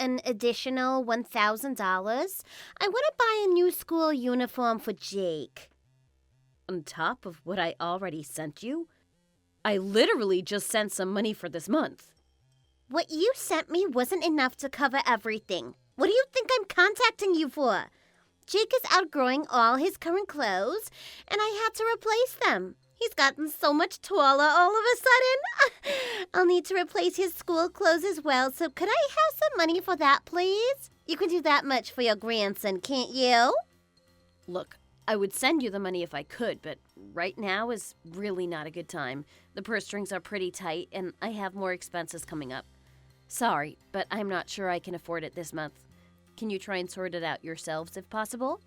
an additional $1,000. I want to buy a new school uniform for Jake. On top of what I already sent you? I literally just sent some money for this month. What you sent me wasn't enough to cover everything. What do you think I'm contacting you for? Jake is outgrowing all his current clothes, and I had to replace them. He's gotten so much taller all of a sudden. I'll need to replace his school clothes as well, so could I have some money for that, please? You can do that much for your grandson, can't you? Look, I would send you the money if I could, but right now is really not a good time. The purse strings are pretty tight, and I have more expenses coming up. Sorry, but I'm not sure I can afford it this month. Can you try and sort it out yourselves if possible?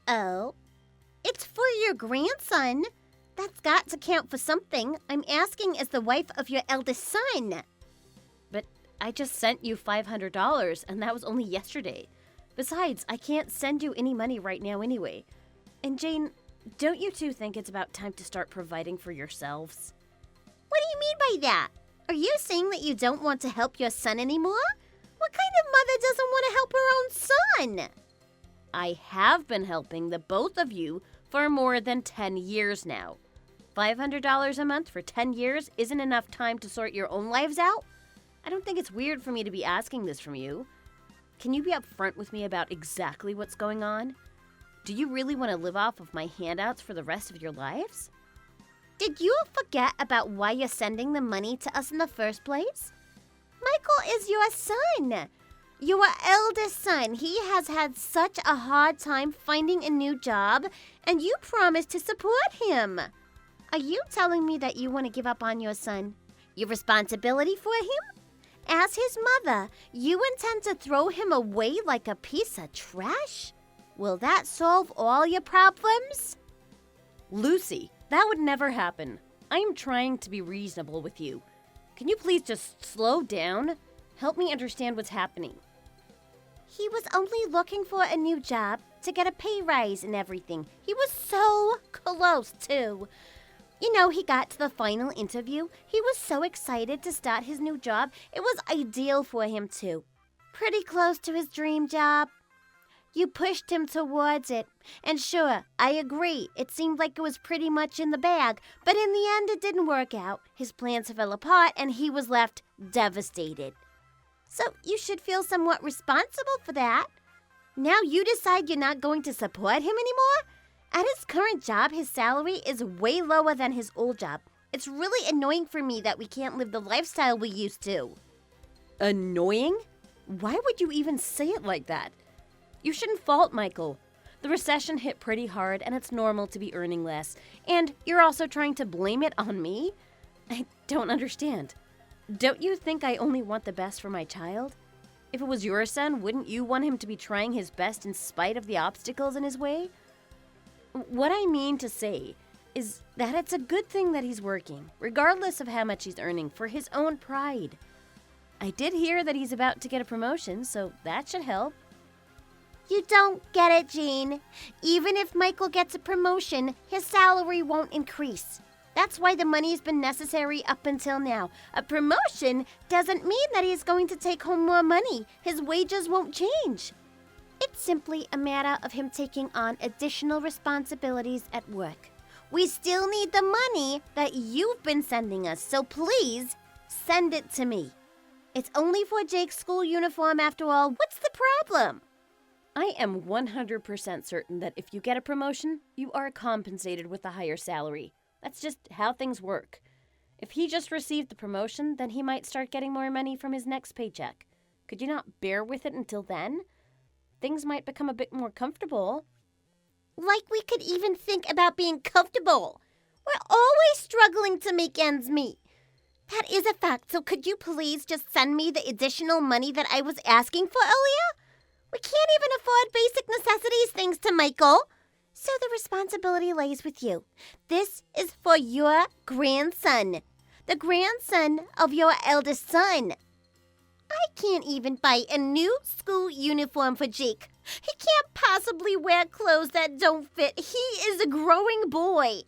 Oh, it's for your grandson. That's got to count for something. I'm asking as the wife of your eldest son. But I just sent you $500, and that was only yesterday. Besides, I can't send you any money right now anyway. And Jane, don't you two think it's about time to start providing for yourselves? What do you mean by that? Are you saying that you don't want to help your son anymore? What kind of mother doesn't want to help her own son? I have been helping the both of you for more than 10 years now. $500 a month for 10 years isn't enough time to sort your own lives out? I don't think it's weird for me to be asking this from you. Can you be upfront with me about exactly what's going on? Do you really want to live off of my handouts for the rest of your lives? Did you forget about why you're sending the money to us in the first place? Michael is your son. Your eldest son. He has had such a hard time finding a new job, and you promised to support him. Are you telling me that you want to give up on your son? Your responsibility for him? As his mother, you intend to throw him away like a piece of trash? Will that solve all your problems? Lucy, that would never happen. I am trying to be reasonable with you. Can you please just slow down? Help me understand what's happening. He was only looking for a new job to get a pay rise and everything. He was so close, too. You know, he got to the final interview. He was so excited to start his new job. It was ideal for him, too. Pretty close to his dream job. You pushed him towards it. And sure, I agree, it seemed like it was pretty much in the bag. But in the end, it didn't work out. His plans fell apart, and he was left devastated. So you should feel somewhat responsible for that. Now you decide you're not going to support him anymore? At his current job, his salary is way lower than his old job. It's really annoying for me that we can't live the lifestyle we used to. Annoying? Why would you even say it like that? You shouldn't fault Michael. The recession hit pretty hard, and it's normal to be earning less. And you're also trying to blame it on me? I don't understand. Don't you think I only want the best for my child? If it was your son, wouldn't you want him to be trying his best in spite of the obstacles in his way? What I mean to say is that it's a good thing that he's working, regardless of how much he's earning, for his own pride. I did hear that he's about to get a promotion, so that should help. You don't get it, Jean. Even if Michael gets a promotion, his salary won't increase. That's why the money's been necessary up until now. A promotion doesn't mean that he's going to take home more money. His wages won't change. It's simply a matter of him taking on additional responsibilities at work. We still need the money that you've been sending us, so please send it to me. It's only for Jake's school uniform after all. What's the problem? I am 100% certain that if you get a promotion, you are compensated with a higher salary. That's just how things work. If he just received the promotion, then he might start getting more money from his next paycheck. Could you not bear with it until then? Things might become a bit more comfortable. Like we could even think about being comfortable. We're always struggling to make ends meet. That is a fact, so could you please just send me the additional money that I was asking for earlier? We can't even afford basic necessities thanks to Michael. So the responsibility lays with you. This is for your grandson, the grandson of your eldest son. I can't even buy a new school uniform for Jake. He can't possibly wear clothes that don't fit. He is a growing boy.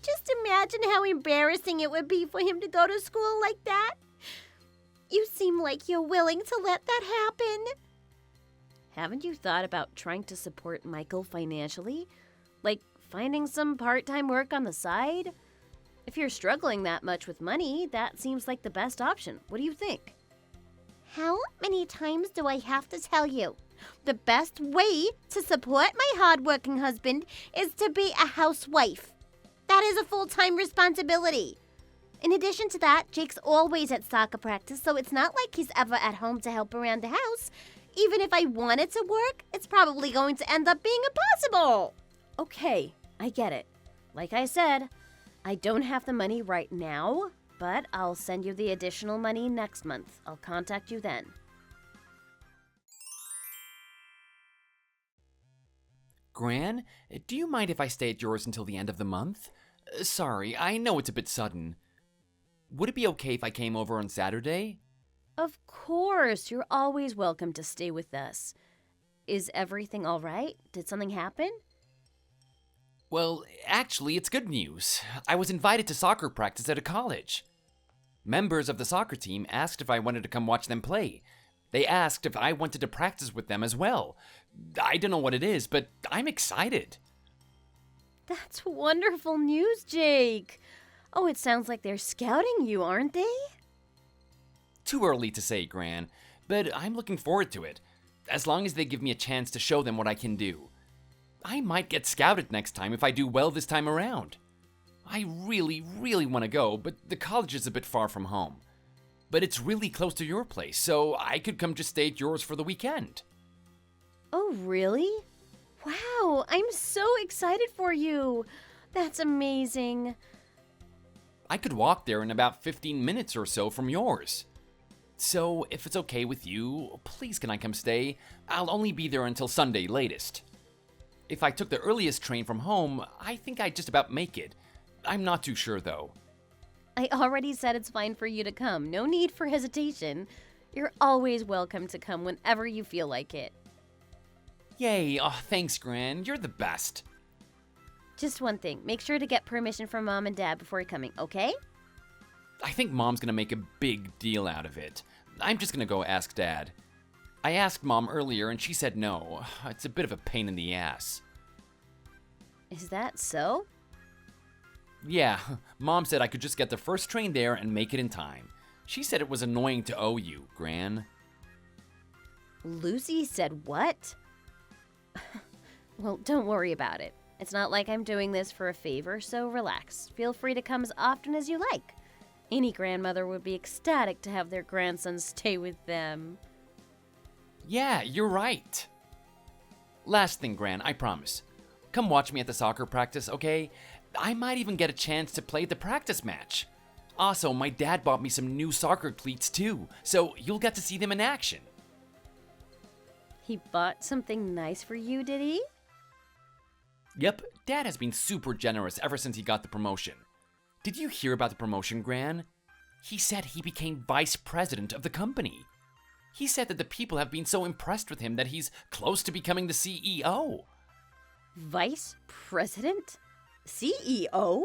Just imagine how embarrassing it would be for him to go to school like that. You seem like you're willing to let that happen. Haven't you thought about trying to support Michael financially? Like finding some part-time work on the side? If you're struggling that much with money, that seems like the best option. What do you think? How many times do I have to tell you? The best way to support my hardworking husband is to be a housewife. That is a full-time responsibility. In addition to that, Jake's always at soccer practice, so it's not like he's ever at home to help around the house. Even if I wanted to work, it's probably going to end up being impossible. Okay, I get it. Like I said, I don't have the money right now, but I'll send you the additional money next month. I'll contact you then. Gran, do you mind if I stay at yours until the end of the month? Sorry, I know it's a bit sudden. Would it be okay if I came over on Saturday? Of course, you're always welcome to stay with us. Is everything all right? Did something happen? Well, actually, it's good news. I was invited to soccer practice at a college. Members of the soccer team asked if I wanted to come watch them play. They asked if I wanted to practice with them as well. I don't know what it is, but I'm excited. That's wonderful news, Jake. Oh, it sounds like they're scouting you, aren't they? Too early to say, Gran, but I'm looking forward to it, as long as they give me a chance to show them what I can do. I might get scouted next time if I do well this time around. I really want to go, but the college is a bit far from home. But it's really close to your place, so I could come just stay at yours for the weekend. Oh, really? Wow, I'm so excited for you. That's amazing. I could walk there in about 15 minutes or so from yours. So, if it's okay with you, please can I come stay? I'll only be there until Sunday latest. If I took the earliest train from home, I think I'd just about make it. I'm not too sure though. I already said it's fine for you to come. No need for hesitation. You're always welcome to come whenever you feel like it. Yay, oh thanks Gran, you're the best. Just one thing, make sure to get permission from Mom and Dad before coming, okay? I think Mom's gonna make a big deal out of it. I'm just gonna go ask Dad. I asked Mom earlier and she said no. It's a bit of a pain in the ass. Is that so? Yeah, Mom said I could just get the first train there and make it in time. She said it was annoying to owe you, Gran. Lucy said what? Well, don't worry about it. It's not like I'm doing this for a favor, so relax. Feel free to come as often as you like. Any grandmother would be ecstatic to have their grandson stay with them. Yeah, you're right. Last thing, Gran, I promise. Come watch me at the soccer practice, okay? I might even get a chance to play the practice match. Also, my dad bought me some new soccer cleats too, so you'll get to see them in action. He bought something nice for you, did he? Yep, Dad has been super generous ever since he got the promotion. Did you hear about the promotion, Gran? He said he became vice president of the company. He said that the people have been so impressed with him that he's close to becoming the CEO. Vice president? CEO?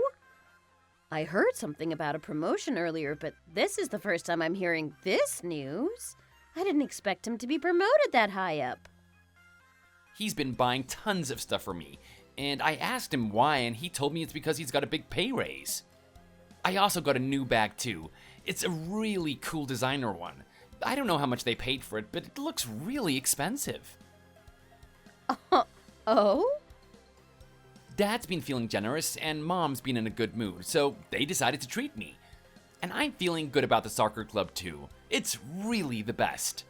I heard something about a promotion earlier, but this is the first time I'm hearing this news. I didn't expect him to be promoted that high up. He's been buying tons of stuff for me, and I asked him why, and he told me it's because he's got a big pay raise. I also got a new bag too. It's a really cool designer one. I don't know how much they paid for it, but it looks really expensive. Oh? Dad's been feeling generous, and Mom's been in a good mood, so they decided to treat me. And I'm feeling good about the soccer club too. It's really the best.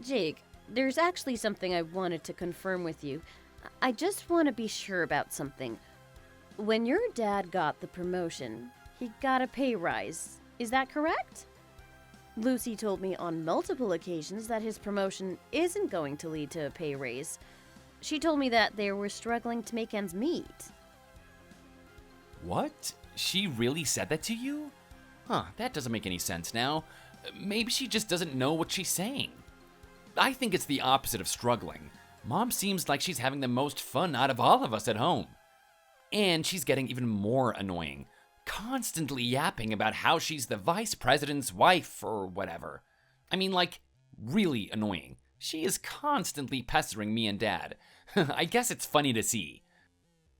Jake, there's actually something I wanted to confirm with you. I just want to be sure about something. When your dad got the promotion, he got a pay rise. Is that correct? Lucy told me on multiple occasions that his promotion isn't going to lead to a pay raise. She told me that they were struggling to make ends meet. What? She really said that to you? Huh, that doesn't make any sense now. Maybe she just doesn't know what she's saying. I think it's the opposite of struggling. Mom seems like she's having the most fun out of all of us at home. And she's getting even more annoying. constantly yapping about how she's the vice president's wife or whatever. I mean, like, really annoying. She is constantly pestering me and Dad. I guess it's funny to see.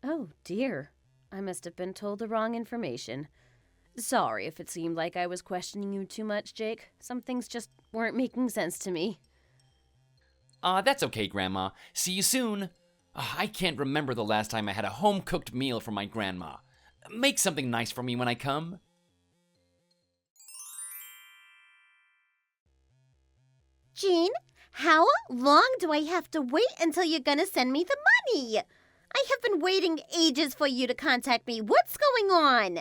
Oh, dear. I must have been told the wrong information. Sorry if it seemed like I was questioning you too much, Jake. Some things just weren't making sense to me. That's okay, Grandma. See you soon. I can't remember the last time I had a home-cooked meal from my grandma. Make something nice for me when I come. Jean, how long do I have to wait until you're gonna send me the money? I have been waiting ages for you to contact me. What's going on?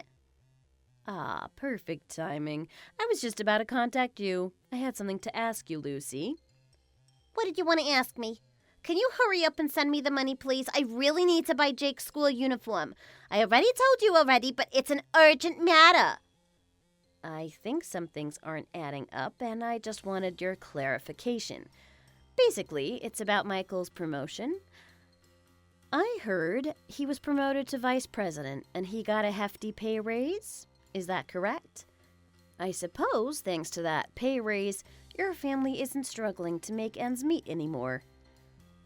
Ah, perfect timing. I was just about to contact you. I had something to ask you, Lucy. What did you want to ask me? Can you hurry up and send me the money, please? I really need to buy Jake's school uniform. I already told you already, but it's an urgent matter. I think some things aren't adding up, and I just wanted your clarification. Basically, it's about Michael's promotion. I heard he was promoted to vice president, and he got a hefty pay raise. Is that correct? I suppose, thanks to that pay raise, your family isn't struggling to make ends meet anymore.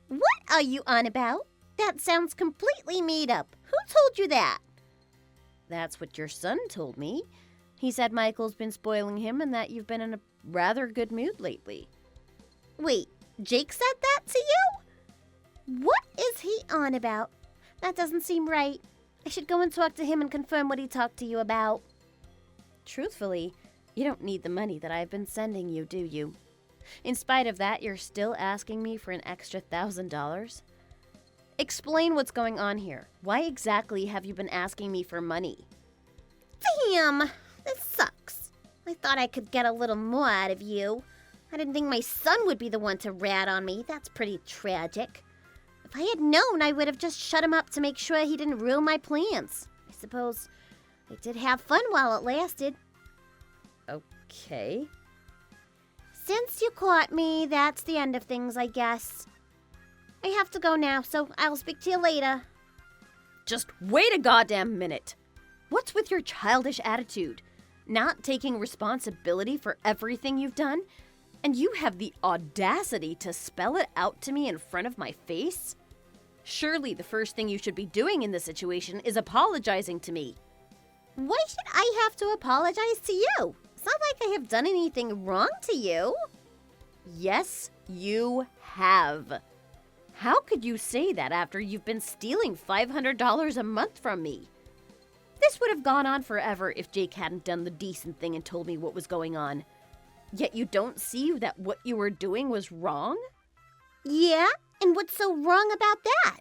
What are you on about? That sounds completely made up. Who told you that? That's what your son told me. He said Michael's been spoiling him and that you've been in a rather good mood lately. Wait, Jake said that to you? What is he on about? That doesn't seem right. I should go and talk to him and confirm what he talked to you about. Truthfully, you don't need the money that I've been sending you, do you? In spite of that, you're still asking me for an extra $1,000? Explain what's going on here. Why exactly have you been asking me for money? Damn, this sucks. I thought I could get a little more out of you. I didn't think my son would be the one to rat on me. That's pretty tragic. If I had known, I would have just shut him up to make sure he didn't ruin my plans. I suppose I did have fun while it lasted. Okay. Since you caught me, that's the end of things, I guess. I have to go now, so I'll speak to you later. Just wait a goddamn minute. What's with your childish attitude? Not taking responsibility for everything you've done? And you have the audacity to spell it out to me in front of my face? Surely the first thing you should be doing in this situation is apologizing to me. Why should I have to apologize to you? It's not like I have done anything wrong to you. Yes, you have. How could you say that after you've been stealing $500 a month from me? This would have gone on forever if Jake hadn't done the decent thing and told me what was going on. Yet you don't see that what you were doing was wrong? Yeah? And what's so wrong about that?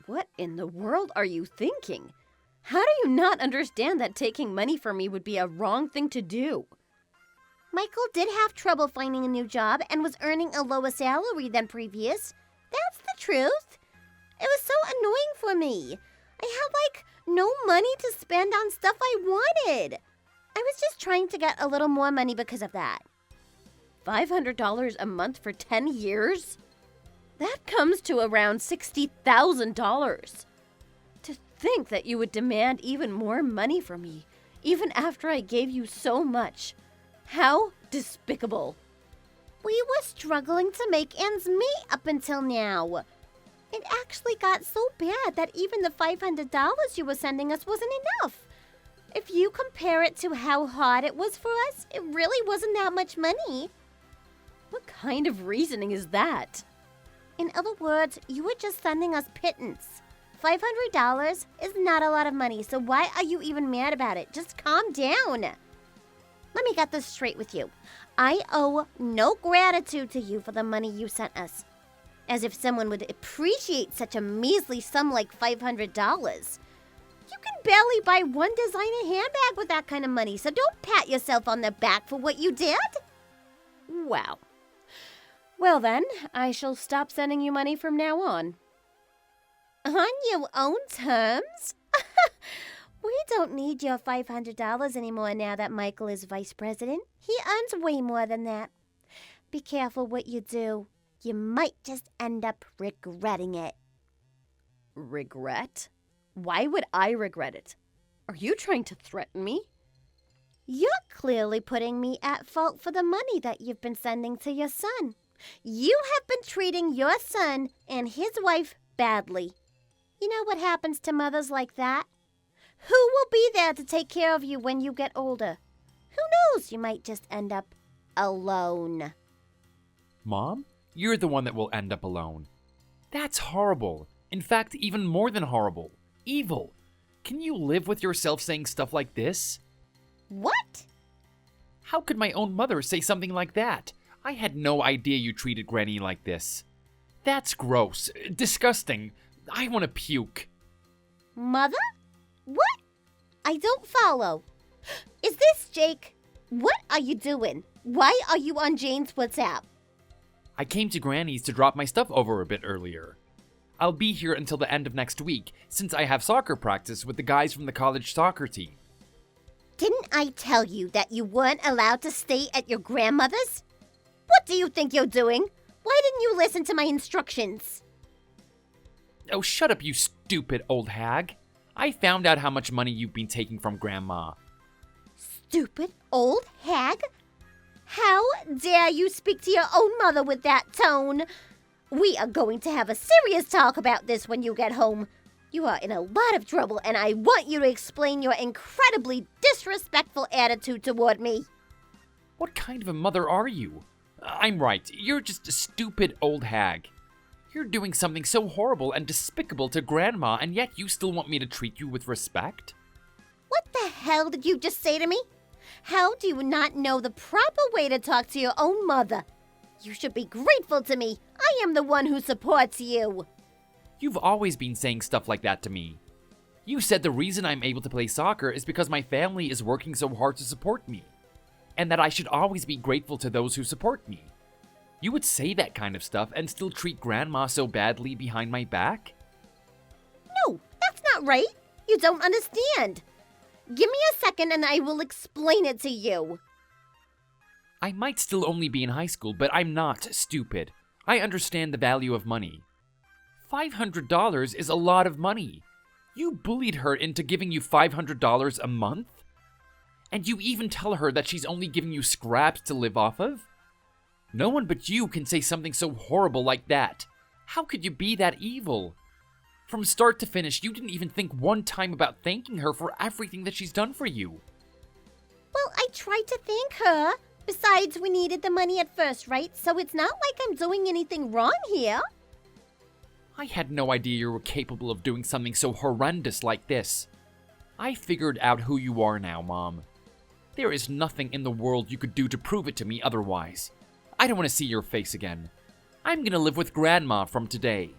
What in the world are you thinking? How do you not understand that taking money from me would be a wrong thing to do? Michael did have trouble finding a new job and was earning a lower salary than previous. That's the truth. It was so annoying for me. I had, no money to spend on stuff I wanted. I was just trying to get a little more money because of that. $500 a month for 10 years? That comes to around $60,000. To think that you would demand even more money from me, even after I gave you so much. How despicable. We were struggling to make ends meet up until now. It actually got so bad that even the $500 you were sending us wasn't enough. If you compare it to how hard it was for us, it really wasn't that much money. What kind of reasoning is that? In other words, you were just sending us pittance. $500 is not a lot of money, so why are you even mad about it? Just calm down. Let me get this straight with you. I owe no gratitude to you for the money you sent us. As if someone would appreciate such a measly sum like $500. You can barely buy one designer handbag with that kind of money, so don't pat yourself on the back for what you did. Wow. Well then, I shall stop sending you money from now on. On your own terms? We don't need your $500 anymore now that Michael is vice president. He earns way more than that. Be careful what you do. You might just end up regretting it. Regret? Why would I regret it? Are you trying to threaten me? You're clearly putting me at fault for the money that you've been sending to your son. You have been treating your son and his wife badly. You know what happens to mothers like that? Who will be there to take care of you when you get older? Who knows, you might just end up alone. Mom, you're the one that will end up alone. That's horrible. In fact, even more than horrible. Evil. Can you live with yourself saying stuff like this? What? How could my own mother say something like that? I had no idea you treated Granny like this. That's gross. Disgusting. I want to puke. Mother? What? I don't follow. Is this Jake? What are you doing? Why are you on Jane's WhatsApp? I came to Granny's to drop my stuff over a bit earlier. I'll be here until the end of next week, since I have soccer practice with the guys from the college soccer team. Didn't I tell you that you weren't allowed to stay at your grandmother's? What do you think you're doing? Why didn't you listen to my instructions? Oh, shut up, you stupid old hag. I found out how much money you've been taking from Grandma. Stupid old hag? How dare you speak to your own mother with that tone? We are going to have a serious talk about this when you get home. You are in a lot of trouble, and I want you to explain your incredibly disrespectful attitude toward me. What kind of a mother are you? I'm right, you're just a stupid old hag. You're doing something so horrible and despicable to Grandma, and yet you still want me to treat you with respect? What the hell did you just say to me? How do you not know the proper way to talk to your own mother? You should be grateful to me. I am the one who supports you. You've always been saying stuff like that to me. You said the reason I'm able to play soccer is because my family is working so hard to support me, and that I should always be grateful to those who support me. You would say that kind of stuff and still treat Grandma so badly behind my back? No, that's not right. You don't understand. Give me a second and I will explain it to you. I might still only be in high school, but I'm not stupid. I understand the value of money. $500 is a lot of money. You bullied her into giving you $500 a month? And you even tell her that she's only giving you scraps to live off of? No one but you can say something so horrible like that. How could you be that evil? From start to finish, you didn't even think one time about thanking her for everything that she's done for you. Well, I tried to thank her. Besides, we needed the money at first, right? So it's not like I'm doing anything wrong here. I had no idea you were capable of doing something so horrendous like this. I figured out who you are now, Mom. There is nothing in the world you could do to prove it to me otherwise. I don't want to see your face again. I'm gonna live with Grandma from today.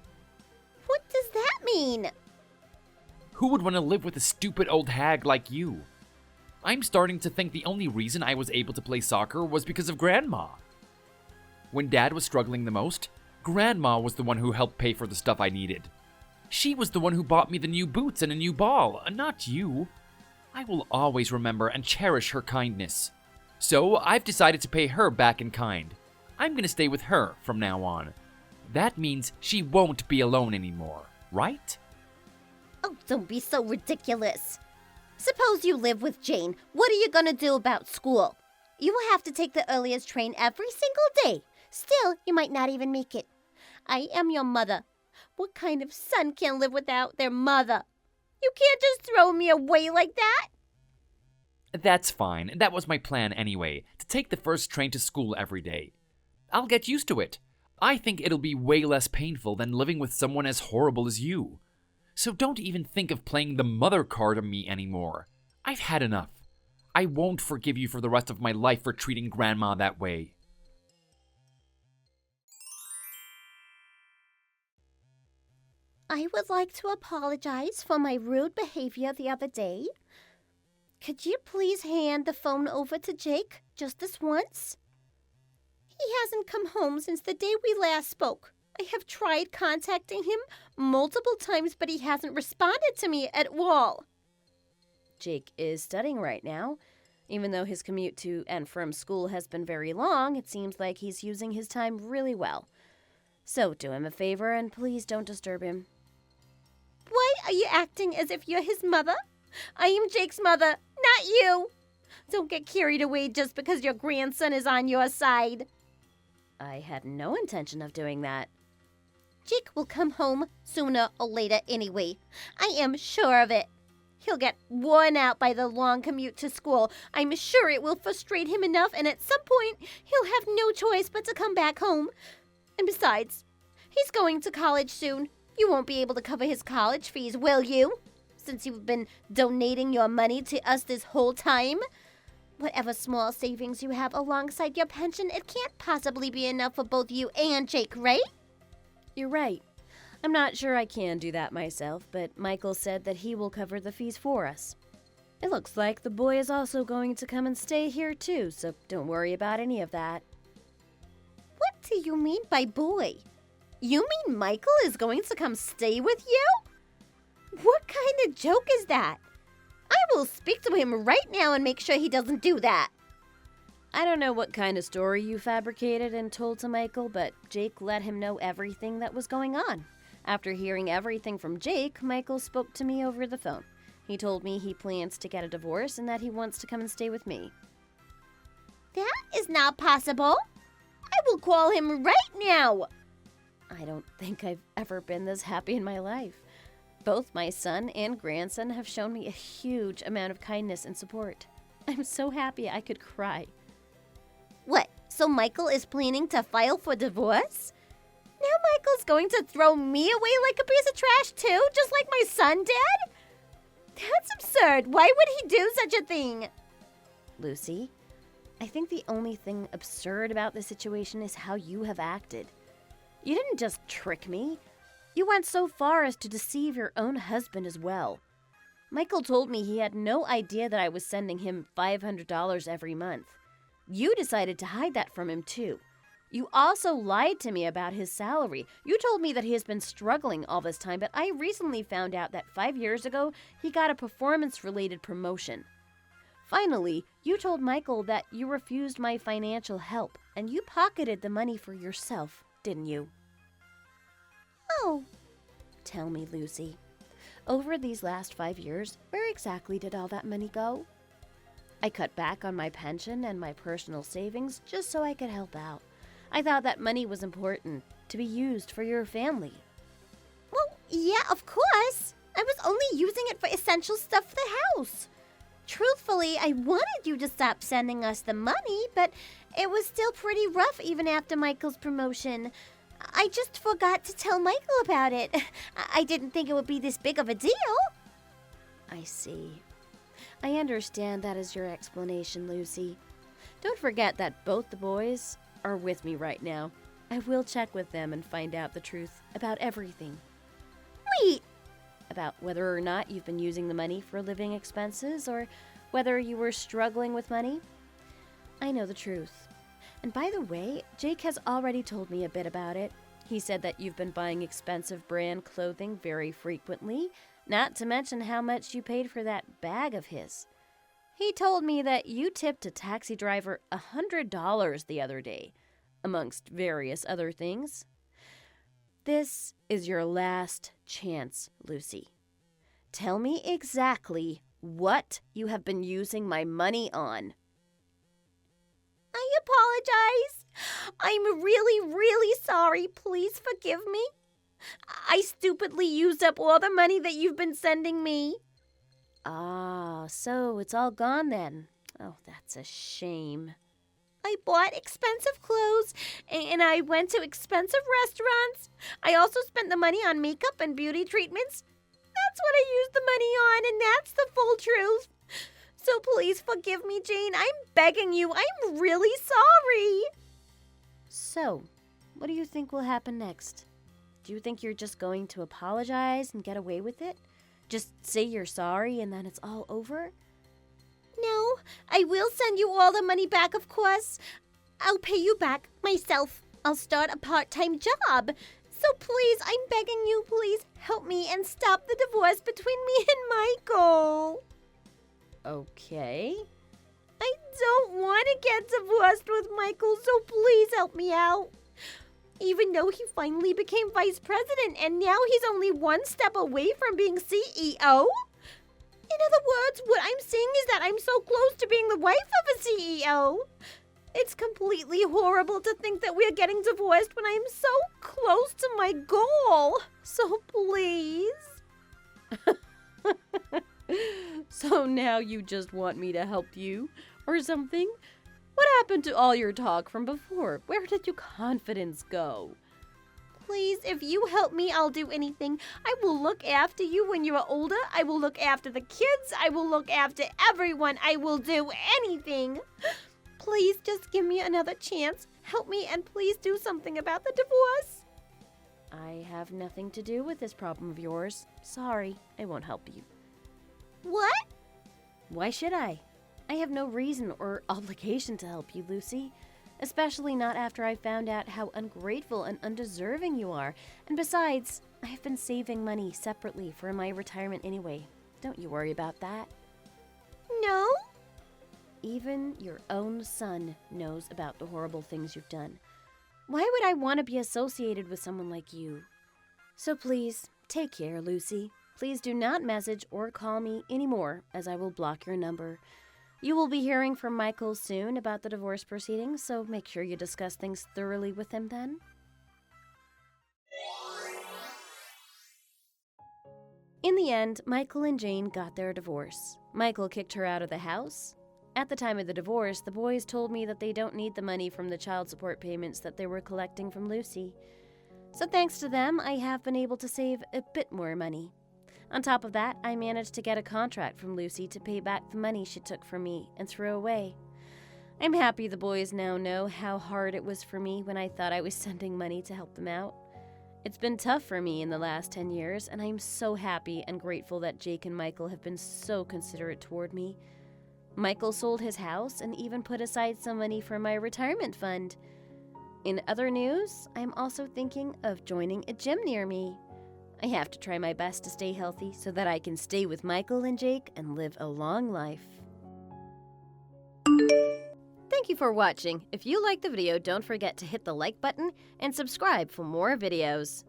What does that mean? Who would want to live with a stupid old hag like you? I'm starting to think the only reason I was able to play soccer was because of Grandma. When Dad was struggling the most, Grandma was the one who helped pay for the stuff I needed. She was the one who bought me the new boots and a new ball, not you. I will always remember and cherish her kindness. So I've decided to pay her back in kind. I'm gonna stay with her from now on. That means she won't be alone anymore, right? Oh, don't be so ridiculous. Suppose you live with Jane. What are you gonna do about school? You will have to take the earliest train every single day. Still, you might not even make it. I am your mother. What kind of son can live without their mother? You can't just throw me away like that. That's fine. That was my plan anyway, to take the first train to school every day. I'll get used to it. I think it'll be way less painful than living with someone as horrible as you. So don't even think of playing the mother card on me anymore. I've had enough. I won't forgive you for the rest of my life for treating Grandma that way. I would like to apologize for my rude behavior the other day. Could you please hand the phone over to Jake just this once? He hasn't come home since the day we last spoke. I have tried contacting him multiple times, but he hasn't responded to me at all. Jake is studying right now. Even though his commute to and from school has been very long, it seems like he's using his time really well. So do him a favor and please don't disturb him. Why are you acting as if you're his mother? I am Jake's mother, not you. Don't get carried away just because your grandson is on your side. I had no intention of doing that. Jake will come home sooner or later anyway. I am sure of it. He'll get worn out by the long commute to school. I'm sure it will frustrate him enough, and at some point, he'll have no choice but to come back home. And besides, he's going to college soon. You won't be able to cover his college fees, will you? Since you've been donating your money to us this whole time. Whatever small savings you have alongside your pension, it can't possibly be enough for both you and Jake, right? You're right. I'm not sure I can do that myself, but Michael said that he will cover the fees for us. It looks like the boy is also going to come and stay here too, so don't worry about any of that. What do you mean by boy? You mean Michael is going to come stay with you? What kind of joke is that? I will speak to him right now and make sure he doesn't do that. I don't know what kind of story you fabricated and told to Michael, but Jake let him know everything that was going on. After hearing everything from Jake, Michael spoke to me over the phone. He told me he plans to get a divorce and that he wants to come and stay with me. That is not possible. I will call him right now. I don't think I've ever been this happy in my life. Both my son and grandson have shown me a huge amount of kindness and support. I'm so happy I could cry. What, so Michael is planning to file for divorce? Now Michael's going to throw me away like a piece of trash too, just like my son did? That's absurd. Why would he do such a thing? Lucy, I think the only thing absurd about this situation is how you have acted. You didn't just trick me. You went so far as to deceive your own husband as well. Michael told me he had no idea that I was sending him $500 every month. You decided to hide that from him too. You also lied to me about his salary. You told me that he has been struggling all this time, but I recently found out that 5 years ago, he got a performance-related promotion. Finally, you told Michael that you refused my financial help, and you pocketed the money for yourself, didn't you? Oh, Tell me, Lucy, over these last 5 years, where exactly did all that money go? I cut back on my pension and my personal savings just so I could help out. I thought that money was important to be used for your family. well, yeah, of course. I was only using it for essential stuff for the house. Truthfully, I wanted you to stop sending us the money, but it was still pretty rough even after Michael's promotion. I just forgot to tell Michael about it. I didn't think it would be this big of a deal. I see. I understand that is your explanation, Lucy. Don't forget that both the boys are with me right now. I will check with them and find out the truth about everything. Wait, About whether or not you've been using the money for living expenses or whether you were struggling with money. I know the truth. And by the way, Jake has already told me a bit about it. He said that you've been buying expensive brand clothing very frequently, not to mention how much you paid for that bag of his. He told me that you tipped a taxi driver $100 the other day, amongst various other things. This is your last chance, Lucy. Tell me exactly what you have been using my money on. I apologize. I'm really, really sorry. Please forgive me. I stupidly used up all the money that you've been sending me. Ah, so it's all gone then. Oh, that's a shame. I bought expensive clothes and I went to expensive restaurants. I also spent the money on makeup and beauty treatments. That's what I used the money on, and that's the full truth. So please forgive me, Jane. I'm begging you. I'm really sorry. So, what do you think will happen next? Do you think you're just going to apologize and get away with it? Just say you're sorry and then it's all over? No, I will send you all the money back, of course. I'll pay you back myself. I'll start a part-time job. So please, I'm begging you, please help me and stop the divorce between me and Michael. Okay. I don't want to get divorced with Michael, so please help me out. Even though he finally became vice president and now he's only one step away from being CEO. In other words, what I'm saying is that I'm so close to being the wife of a CEO. It's completely horrible to think that we're getting divorced when I'm so close to my goal. So please. So now you just want me to help you or something? What happened to all your talk from before? Where did your confidence go? Please, if you help me, I'll do anything. I will look after you when you are older. I will look after the kids. I will look after everyone. I will do anything. Please just give me another chance. Help me and please do something about the divorce. I have nothing to do with this problem of yours. Sorry, I won't help you. What? Why should I? I have no reason or obligation to help you, Lucy. Especially not after I found out how ungrateful and undeserving you are. And besides, I have been saving money separately for my retirement anyway. Don't you worry about that. No? Even your own son knows about the horrible things you've done. Why would I want to be associated with someone like you? So please, take care, Lucy. Please do not message or call me anymore, as I will block your number. You will be hearing from Michael soon about the divorce proceedings, so make sure you discuss things thoroughly with him then. In the end, Michael and Jane got their divorce. Michael kicked her out of the house. At the time of the divorce, the boys told me that they don't need the money from the child support payments that they were collecting from Lucy. So thanks to them, I have been able to save a bit more money. On top of that, I managed to get a contract from Lucy to pay back the money she took from me and threw away. I'm happy the boys now know how hard it was for me when I thought I was sending money to help them out. It's been tough for me in the last 10 years, and I'm so happy and grateful that Jake and Michael have been so considerate toward me. Michael sold his house and even put aside some money for my retirement fund. In other news, I'm also thinking of joining a gym near me. I have to try my best to stay healthy so that I can stay with Michael and Jake and live a long life. Thank you for watching. If you liked the video, don't forget to hit the like button and subscribe for more videos.